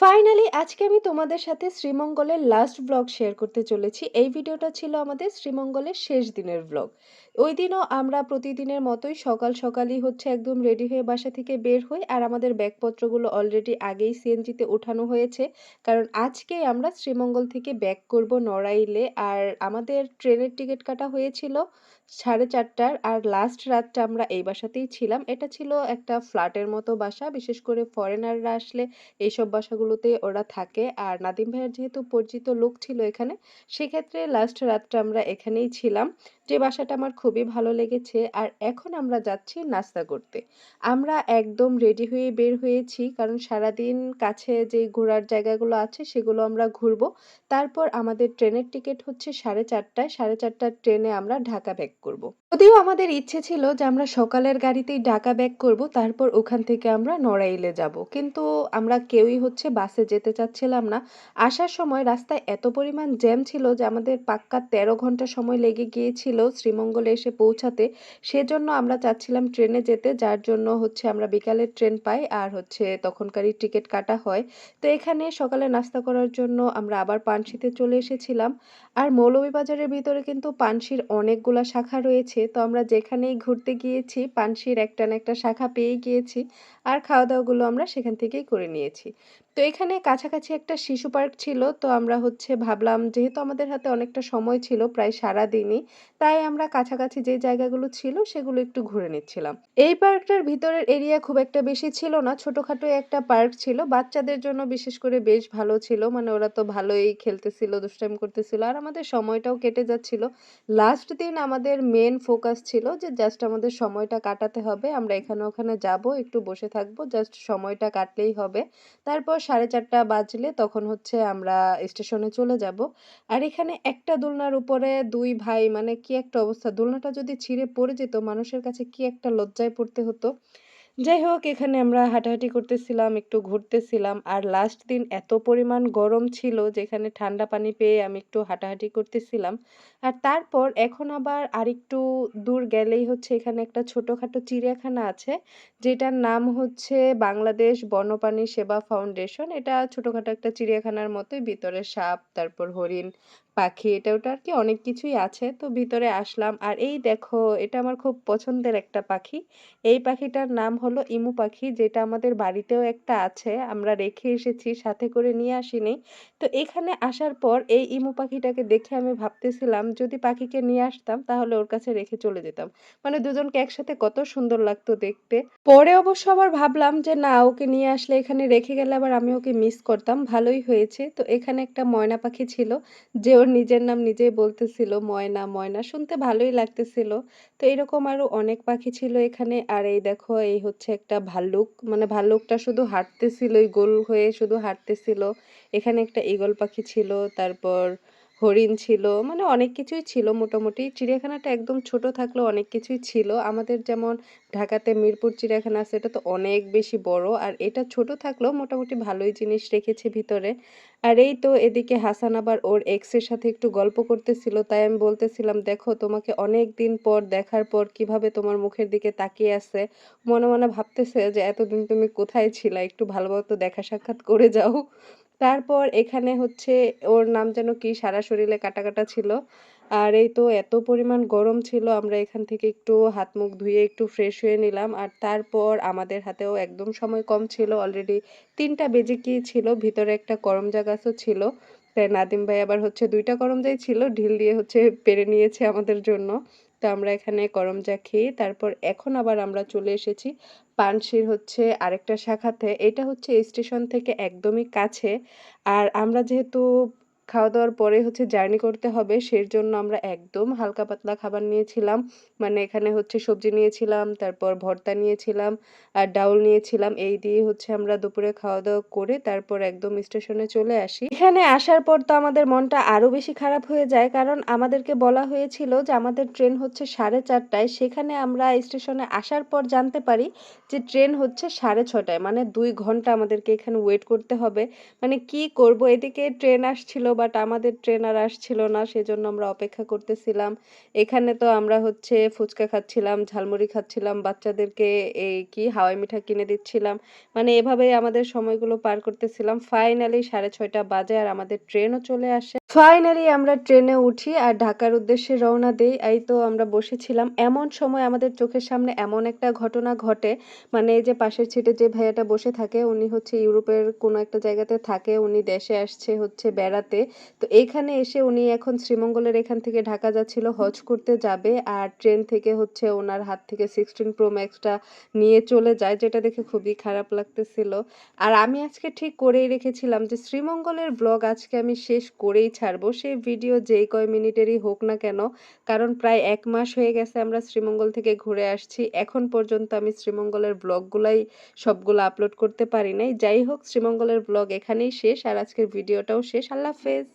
Finally আজকে আমি তোমাদের সাথে শ্রীমঙ্গলের লাস্ট ব্লগ শেয়ার করতে চলেছি। এই ভিডিওটা ছিল আমাদের শ্রীমঙ্গলের শেষ দিনের ব্লগ। ওইদিনও আমরা প্রতিদিনের মতোই সকাল সকালই হচ্ছে একদম রেডি হয়ে বাসা থেকে বের হই। আর আমাদের ব্যাগপত্রগুলো অলরেডি আগেই সিএনজিতে ওঠানো হয়েছে। কারণ আজকেই আমরা শ্রীমঙ্গল থেকে ব্যাক করব নড়াইলে। আর আমাদের ট্রেনের টিকিট কাটা হয়েছিল 4:30টার। আর লাস্ট রাতটা আমরা এই বাসাতেই ছিলাম। এটা ছিল একটা ফ্ল্যাটের মতো বাসা। বিশেষ করে ফরেনাররা আসলে এইসব বাসাগুলোতে ওরা থাকে। আর নাদিম ভাইয়ের যেহেতু পরিচিত লোক ছিল এখানে, সেক্ষেত্রে লাস্ট রাতটা আমরা এখানেই ছিলাম। যে বাসাটা আমার খুবই ভালো লেগেছে। আর এখন আমরা যাচ্ছি নাস্তা করতে। আমরা একদম রেডি হয়ে বের হয়েছি, কারণ সারাদিন কাছে যে ঘোরার জায়গাগুলো আছে সেগুলো আমরা ঘুরবো। তারপর আমাদের ট্রেনের টিকিট হচ্ছে 4:30টায়। 4:30টার ট্রেনে আমরা ঢাকা ব্যাক করব। যদিও আমাদের ইচ্ছে ছিল যে আমরা সকালের গাড়িতেই ঢাকা ব্যাক করব, তারপর ওখান থেকে আমরা নড়াইলে যাব। কিন্তু আমরা কেউই হচ্ছে বাসে যেতে চাচ্ছিলাম না। আসার সময় রাস্তায় এত পরিমাণ জ্যাম ছিল যে আমাদের পাক্কা 13 ঘন্টা সময় লেগে গিয়েছিল শ্রীমঙ্গলে এসে পৌঁছাতে। সেজন্য আমরা চাচ্ছিলাম ট্রেনে যেতে, যার জন্য হচ্ছে আমরা বিকালের ট্রেন পাই আর হচ্ছে তখনকারই টিকিট কাটা হয়। তো এখানে সকালে নাস্তা করার জন্য আমরা আবার পানশিতে চলে এসেছিলাম। আর মৌলভীবাজারের ভিতরে কিন্তু পানশির অনেকগুলা শাখা রয়েছে। তো আমরা যেখানেই ঘুরতে গিয়েছি পানশির একটা না একটা শাখা পেয়েই গিয়েছি। আর খাওয়া-দাওয়াগুলো আমরা সেখান থেকেই করে নিয়েছি। তো এখানে কাছাকাছি একটা শিশু পার্ক ছিল। তো আমরা হচ্ছে ভাবলাম, যেহেতু আমাদের হাতে অনেকটা সময় ছিল প্রায় সারাদিনই, তাই আমরা কাছাকাছি যে জায়গাগুলো ছিল সেগুলো একটু ঘুরে নিচ্ছিলাম। এই পার্কটার ভিতরের এরিয়া খুব একটা বেশি ছিল না। ছোটখাটো একটা পার্ক ছিল। বাচ্চাদের জন্য বিশেষ করে বেশ ভালো ছিল। মানে ওরা তো ভালোই খেলতেছিল, দুষ্টামি করতেছিল। আর আমাদের সময়টাও কেটে যাচ্ছিল। লাস্ট দিন আমাদের মেইন ফোকাস ছিল যে জাস্ট আমাদের সময়টা কাটাতে হবে। আমরা এখানে ওখানে যাবো, একটু বসে থাকবো। জাস্ট সময়টা কাটলেই হবে। তারপর 4:30 বাজলে তখন হচ্ছে আমরা স্টেশনে চলে যাবো। আর এখানে একটা দোলনার উপরে ২ ভাই, মানে কি একটা অবস্থা! দোলনাটা যদি ছিঁড়ে পড়ে যেত মানুষের কাছে কি একটা লজ্জায় পড়তে হতো। যাই হোক, এখানে আমরা হাঁটাহাঁটি করতেছিলাম, একটু ঘুরতেছিলাম। আর লাস্ট দিন এত পরিমাণ গরম ছিল যেখানে ঠান্ডা পানি পেয়ে আমি একটু হাঁটাহাঁটি করতেছিলাম। আর তারপর এখন আবার আরেকটু দূর গেলেই হচ্ছে এখানে একটা ছোটখাটো চিড়িয়াখানা আছে, যেটার নাম হচ্ছে বাংলাদেশ বন্যপ্রাণী সেবা ফাউন্ডেশন। এটা ছোটখাটো একটা চিড়িয়াখানার মতোই, ভিতরে সাপ, তারপর হরিণ, পাখি এটা ওটা আরকি অনেক কিছুই আছে। তো ভিতরে আসলাম। আর এই দেখো, এটা আমার খুব পছন্দের একটা পাখি। এই পাখিটার নাম হলো ইমু পাখি, যেটা আমাদের বাড়িতেও একটা আছে। আমরা রেখে এসেছি, সাথে করে নিয়ে আসিনি। তো এখানে আসার পর এই ইমু পাখিটাকে দেখে আমি ভাবতেছিলাম যদি পাখিকে নিয়ে আসতাম তাহলে ওর কাছে রেখে চলে যেতাম। মানে দুজনকে একসাথে কত সুন্দর লাগতো দেখতে। পরে অবশ্য আবার ভাবলাম যে না, ওকে নিয়ে আসলে এখানে রেখে গেলে আবার আমি ওকে মিস করতাম। ভালোই হয়েছে। তো এখানে একটা ময়না পাখি ছিল, যে ওর নিজের নাম নিজেই বলতেছিল ময়না, ময়না। শুনতে ভালোই লাগতেছিল। তো এরকম আরো অনেক পাখি ছিল এখানে। আর এই দেখো, এই হচ্ছে একটা ভাল্লুক। মানে ভাল্লুকটা শুধু হাঁটতেছিলই, গোল হয়ে শুধু হাঁটতেছিল। এখানে একটা ঈগল পাখি ছিল, তারপর হরিণ ছিল। মানে অনেক কিছুই ছিল মোটামুটি। চিড়িয়াখানাটা একদম ছোট থাকলেও অনেক কিছুই ছিল। আমাদের যেমন ঢাকাতে মিরপুর চিড়িয়াখানা আছে, এটা তো অনেক বেশি বড়। আর এটা ছোট থাকলেও মোটামুটি ভালোই জিনিস রেখেছে ভিতরে। আর এই তো এদিকে হাসান আবার ওর এক্স এর সাথে একটু গল্প করতেছিল। তাই আমি বলতেছিলাম, দেখো তোমাকে অনেকদিন পর দেখার পর কিভাবে তোমার মুখের দিকে তাকিয়ে আছে। মনে মনে ভাবতেছে যে এতদিন তুমি কোথায় ছিলা, একটু ভালোমতো দেখা সাক্ষাৎ করে যাও। তারপর এখানে হচ্ছে ওর নাম যেন কি, সারা শরীরে কাটা কাটা ছিল। আর এই তো এত পরিমাণ গরম ছিল, আমরা এখান থেকে একটু হাত মুখ ধুয়ে একটু ফ্রেশ হয়ে নিলাম। আর তারপর আমাদের হাতেও একদম সময় কম ছিল, অলরেডি ৩টা বেজে গিয়েছিল। ভিতরে একটা করমজা গাছও ছিল। তাই নাদিম ভাই আবার হচ্ছে ২টা করমজাই ছিল, ঢিল দিয়ে হচ্ছে পেড়ে নিয়েছে আমাদের জন্য। তো আমরা এখানে করমজা খেয়ে তারপর এখন আবার আমরা চলে এসেছি পানশির হচ্ছে আরেকটা শাখাতে। এটা হচ্ছে স্টেশন থেকে একদমই কাছে। আর আমরা যেহেতু খাওয়া-দাওয়ার পরে হচ্ছে জার্নি করতে হবে, সেজন্য আমরা একদম হালকা পাতলা খাবার নিয়েছিলাম। মানে এখানে হচ্ছে সবজি নিয়েছিলাম, তারপর ভর্তা নিয়েছিলাম, আর ডাউল নিয়েছিলাম। এই দিয়ে হচ্ছে আমরা দুপুরে খাওয়া-দাওয়া করে তারপর একদম স্টেশনে চলে আসি। এখানে আসার পর তো আমাদের মনটা আরো বেশি খারাপ হয়ে যায়, কারণ আমাদেরকে বলা হয়েছিল যে আমাদের ট্রেন হচ্ছে 4:30টায়। সেখানে আমরা স্টেশনে আসার পর জানতে পারি যে ট্রেন হচ্ছে 6:30টায়। মানে ২ ঘন্টা আমাদেরকে এখানে ওয়েট করতে হবে। মানে কি করব, এদিকে ট্রেন আসছিল, বাট আমাদের ট্রেন আর আসছিল না। সেজন্য আমরা অপেক্ষা করতেছিলাম। এখানে তো আমরা হচ্ছে ফুচকা খাচ্ছিলাম, ঝালমুড়ি খাচ্ছিলাম, বাচ্চাদেরকে এই কি হাওয়াই মিঠা কিনে দিচ্ছিলাম। মানে এভাবেই আমাদের সময়গুলো পার করতেছিলাম। ফাইনালি 6:30 বাজে আর আমাদের ট্রেনও চলে আসে। ফাইনালি আমরা ট্রেনে উঠি আর ঢাকার উদ্দেশ্যে রওনা দেই। এই তো আমরা বসেছিলাম। এমন সময় আমাদের চোখের সামনে এমন একটা ঘটনা ঘটে, মানে এই যে পাশের সিটে যে ভাইয়াটা বসে থাকে উনি হচ্ছে ইউরোপের কোনো একটা জায়গাতে থাকে। উনি দেশে আসছে হচ্ছে বেড়াতে। তো এইখানে এসে উনি এখন শ্রীমঙ্গলের এখান থেকে ঢাকা যাচ্ছিল, হজ করতে যাবে। আর ট্রেন থেকে হচ্ছে উনার হাত থেকে 16 Pro Max টা নিয়ে চলে যায়, যেটা দেখে খুবই খারাপ লাগতেছিল। আর আমি আজকে ঠিক করেই রেখেছিলাম যে শ্রীমঙ্গলের ভ্লগ আজকে আমি শেষ করেই ছাড়বো। সেই ভিডিও যেই কয় মিনিটেরই হোক না কেন। কারণ প্রায় ১ মাস হয়ে গেছে আমরা শ্রীমঙ্গল থেকে ঘুরে আসছি। এখন পর্যন্ত আমি শ্রীমঙ্গলের ভ্লগগুলাই সবগুলো আপলোড করতে পারি নাই। যাই হোক শ্রীমঙ্গলের ভ্লগ এখানেই শেষ আর আজকের ভিডিওটাও শেষ। আল্লাহ হাফেজ।